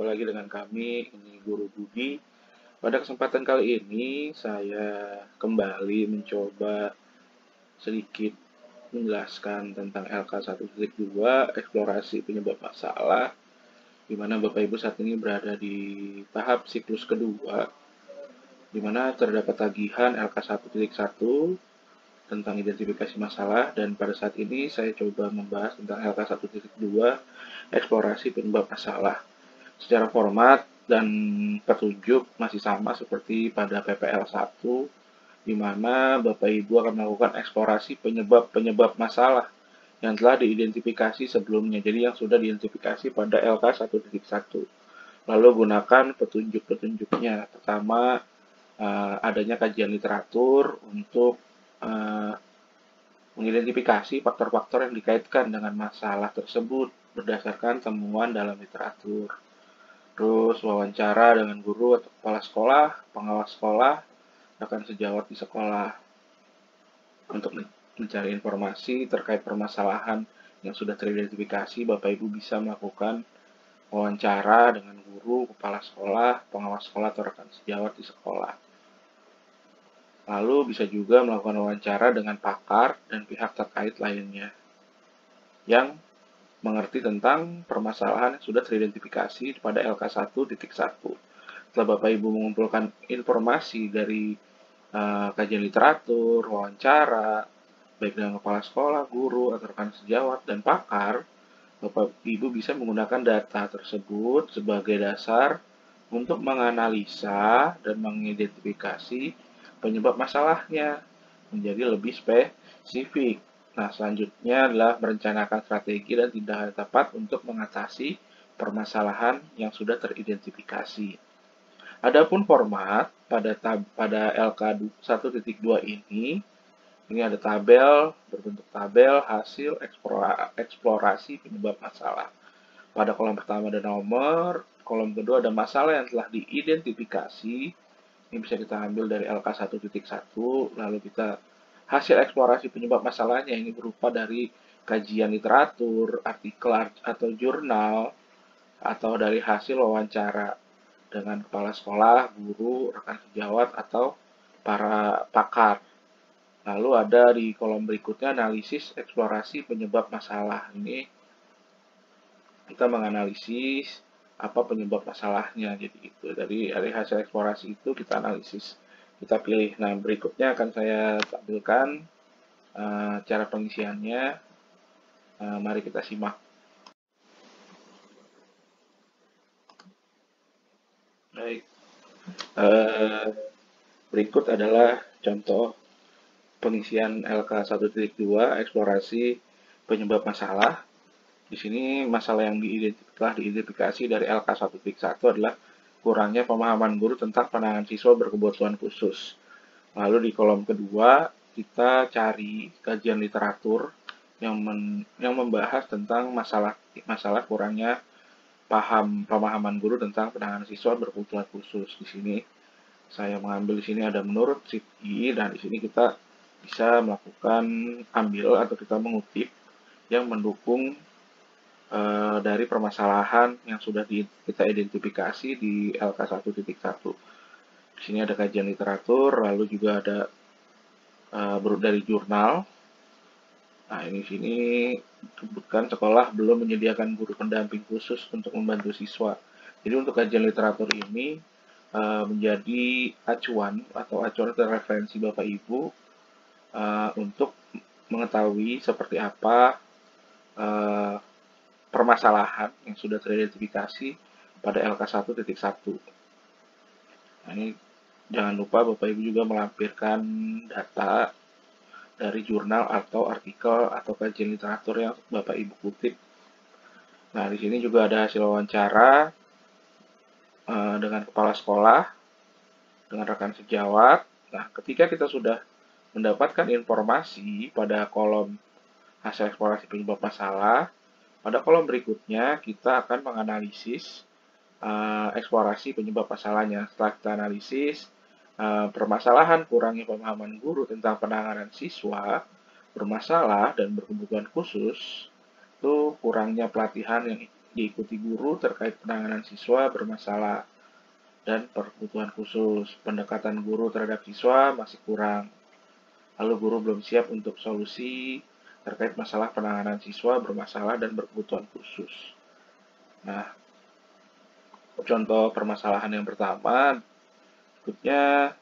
Jumpa lagi dengan kami, ini Guru Budi. Pada kesempatan kali ini, saya kembali mencoba sedikit menjelaskan tentang LK 1.2, eksplorasi penyebab masalah, di mana Bapak Ibu saat ini berada di tahap siklus kedua, di mana terdapat tagihan LK 1.1 tentang identifikasi masalah, dan pada saat ini saya coba membahas tentang LK 1.2, eksplorasi penyebab masalah. Secara format dan petunjuk masih sama seperti pada PPL 1, di mana Bapak Ibu akan melakukan eksplorasi penyebab-penyebab masalah yang telah diidentifikasi sebelumnya, jadi yang sudah diidentifikasi pada LK 1.1. Lalu gunakan petunjuk-petunjuknya. Pertama, adanya kajian literatur untuk mengidentifikasi faktor-faktor yang dikaitkan dengan masalah tersebut berdasarkan temuan dalam literatur. Terus wawancara dengan guru atau kepala sekolah, pengawas sekolah, rekan sejawat di sekolah untuk mencari informasi terkait permasalahan yang sudah teridentifikasi. Bapak Ibu bisa melakukan wawancara dengan guru, kepala sekolah, pengawas sekolah, atau rekan sejawat di sekolah. Lalu bisa juga melakukan wawancara dengan pakar dan pihak terkait lainnya yang mengerti tentang permasalahan yang sudah teridentifikasi pada LK 1.1. Setelah Bapak Ibu mengumpulkan informasi dari kajian literatur, wawancara, baik dengan kepala sekolah, guru, atau rekan sejawat, dan pakar, Bapak Ibu bisa menggunakan data tersebut sebagai dasar untuk menganalisa dan mengidentifikasi penyebab masalahnya menjadi lebih spesifik. Nah, selanjutnya adalah merencanakan strategi dan tindakan tepat untuk mengatasi permasalahan yang sudah teridentifikasi. Adapun format pada LK 1.2 ini ada tabel, berbentuk tabel hasil eksplorasi penyebab masalah. Pada kolom pertama ada nomor, kolom kedua ada masalah yang telah diidentifikasi. Ini bisa kita ambil dari LK 1.1, lalu kita hasil eksplorasi penyebab masalahnya ini berupa dari kajian literatur, artikel atau jurnal, atau dari hasil wawancara dengan kepala sekolah, guru, rekan sejawat, atau para pakar. Lalu ada di kolom berikutnya analisis eksplorasi penyebab masalah. Ini kita menganalisis apa penyebab masalahnya, jadi itu dari hasil eksplorasi itu kita analisis, kita pilih. Nah, berikutnya akan saya tampilkan cara pengisiannya. Mari kita simak. Baik, berikut adalah contoh pengisian LK 1.2 eksplorasi penyebab masalah. Di sini masalah yang telah diidentifikasi dari LK 1.1 adalah kurangnya pemahaman guru tentang penanganan siswa berkebutuhan khusus. Lalu di kolom kedua kita cari kajian literatur yang membahas tentang masalah kurangnya pemahaman guru tentang penanganan siswa berkebutuhan khusus. Di sini saya mengambil, di sini ada menurut SIPI, dan di sini kita bisa melakukan ambil atau kita mengutip yang mendukung dari permasalahan yang sudah kita identifikasi di LK 1.1. Di sini ada kajian literatur, lalu juga ada dari jurnal. Nah, ini sini disebutkan sekolah belum menyediakan guru pendamping khusus untuk membantu siswa. Jadi untuk kajian literatur ini menjadi acuan atau acuan referensi Bapak Ibu untuk mengetahui seperti apa permasalahan yang sudah teridentifikasi pada LK 1.1. Nah, ini jangan lupa Bapak Ibu juga melampirkan data dari jurnal atau artikel atau kajian literatur yang Bapak Ibu kutip. Nah, di sini juga ada hasil wawancara dengan kepala sekolah, dengan rekan sejawat. Nah, ketika kita sudah mendapatkan informasi pada kolom hasil eksplorasi penyebab masalah, pada kolom berikutnya kita akan menganalisis eksplorasi penyebab masalahnya. Setelah kita analisis permasalahan kurangnya pemahaman guru tentang penanganan siswa bermasalah dan berkebutuhan khusus, itu kurangnya pelatihan yang diikuti guru terkait penanganan siswa bermasalah dan berkebutuhan khusus. Pendekatan guru terhadap siswa masih kurang. Lalu guru belum siap untuk solusi terkait masalah penanganan siswa bermasalah dan berkebutuhan khusus. Nah, contoh permasalahan yang pertama, berikutnya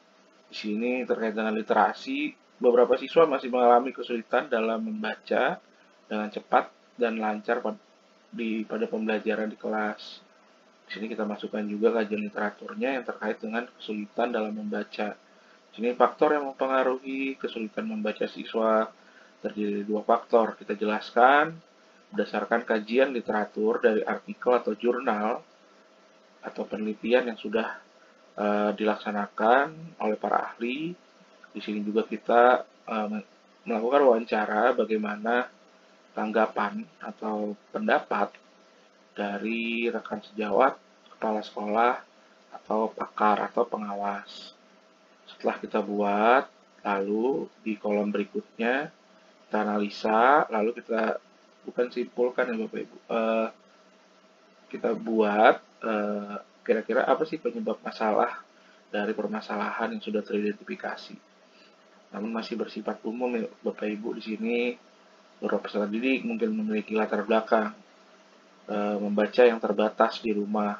di sini terkait dengan literasi, beberapa siswa masih mengalami kesulitan dalam membaca dengan cepat dan lancar pada pembelajaran di kelas. Di sini kita masukkan juga kajian literaturnya yang terkait dengan kesulitan dalam membaca. Di sini faktor yang mempengaruhi kesulitan membaca siswa terdiri dari dua faktor. Kita jelaskan berdasarkan kajian literatur dari artikel atau jurnal atau penelitian yang sudah dilaksanakan oleh para ahli. Di sini juga kita melakukan wawancara bagaimana tanggapan atau pendapat dari rekan sejawat, kepala sekolah, atau pakar atau pengawas. Setelah kita buat, lalu di kolom berikutnya kita analisa, lalu kita bukan simpulkan ya Bapak Ibu, kita buat kira-kira apa sih penyebab masalah dari permasalahan yang sudah teridentifikasi. Namun masih bersifat umum ya Bapak Ibu, di sini beberapa peserta didik mungkin memiliki latar belakang membaca yang terbatas di rumah.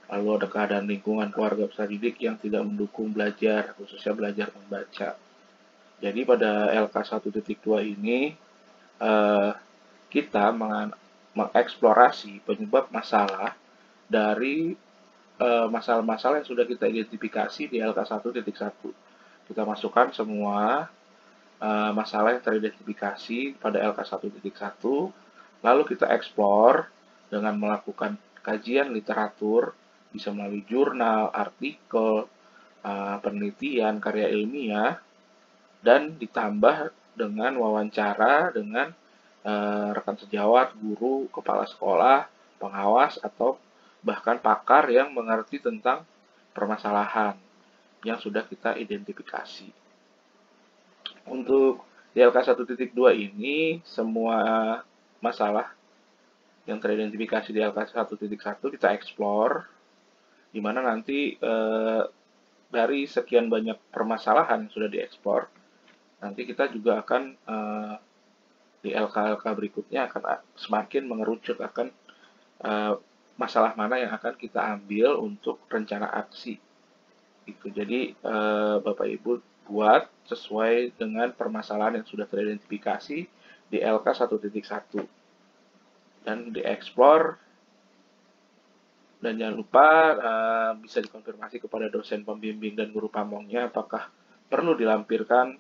Lalu ada keadaan lingkungan keluarga peserta didik yang tidak mendukung belajar, khususnya belajar membaca. Jadi pada LK 1.2 ini kita mengeksplorasi penyebab masalah dari masalah-masalah yang sudah kita identifikasi di LK 1.1. Kita masukkan semua masalah yang teridentifikasi pada LK 1.1, lalu kita eksplor dengan melakukan kajian literatur, bisa melalui jurnal, artikel, penelitian, karya ilmiah, dan ditambah dengan wawancara dengan rekan sejawat, guru, kepala sekolah, pengawas, atau bahkan pakar yang mengerti tentang permasalahan yang sudah kita identifikasi. Untuk di LK 1.2 ini, semua masalah yang teridentifikasi di LK 1.1 kita eksplor, di mana nanti dari sekian banyak permasalahan yang sudah dieksplor, nanti kita juga akan di LK-LK berikutnya akan semakin mengerucut akan masalah mana yang akan kita ambil untuk rencana aksi. Itu. Jadi Bapak Ibu buat sesuai dengan permasalahan yang sudah teridentifikasi di LK 1.1 dan dieksplor, dan jangan lupa bisa dikonfirmasi kepada dosen pembimbing dan guru pamongnya apakah perlu dilampirkan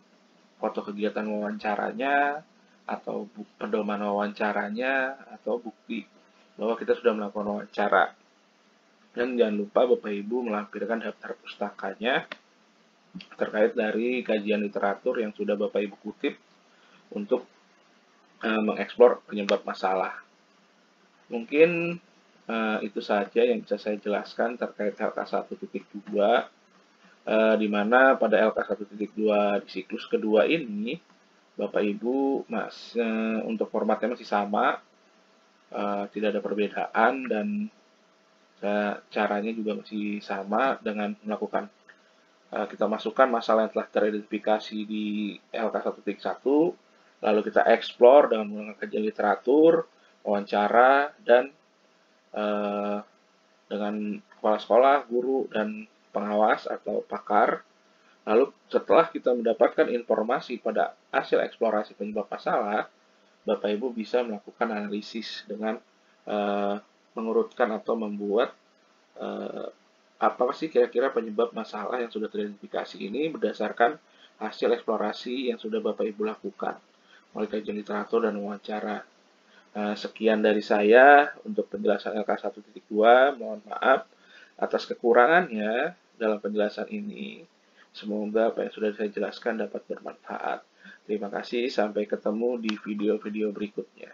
foto kegiatan wawancaranya atau pedoman wawancaranya atau bukti bahwa kita sudah melakukan wawancara. Dan jangan lupa Bapak Ibu melampirkan daftar pustakanya terkait dari kajian literatur yang sudah Bapak Ibu kutip untuk mengeksplor penyebab masalah. Mungkin itu saja yang bisa saya jelaskan terkait LK 1.2, di mana pada LK 1.2 di siklus kedua ini, Bapak Ibu untuk formatnya masih sama, tidak ada perbedaan, dan caranya juga masih sama dengan melakukan kita masukkan masalah yang telah teridentifikasi di LK 1.1, lalu kita eksplor dengan menggunakan kajian literatur, wawancara, dan dengan kepala sekolah, guru, dan pengawas atau pakar. Lalu setelah kita mendapatkan informasi pada hasil eksplorasi penyebab masalah, Bapak Ibu bisa melakukan analisis dengan mengurutkan atau membuat apa sih kira-kira penyebab masalah yang sudah teridentifikasi ini berdasarkan hasil eksplorasi yang sudah Bapak Ibu lakukan melalui kajian literatur dan wawancara. Sekian dari saya untuk penjelasan LK 1.2. Mohon maaf atas kekurangannya dalam penjelasan ini. Semoga apa yang sudah saya jelaskan dapat bermanfaat. Terima kasih, sampai ketemu di video-video berikutnya.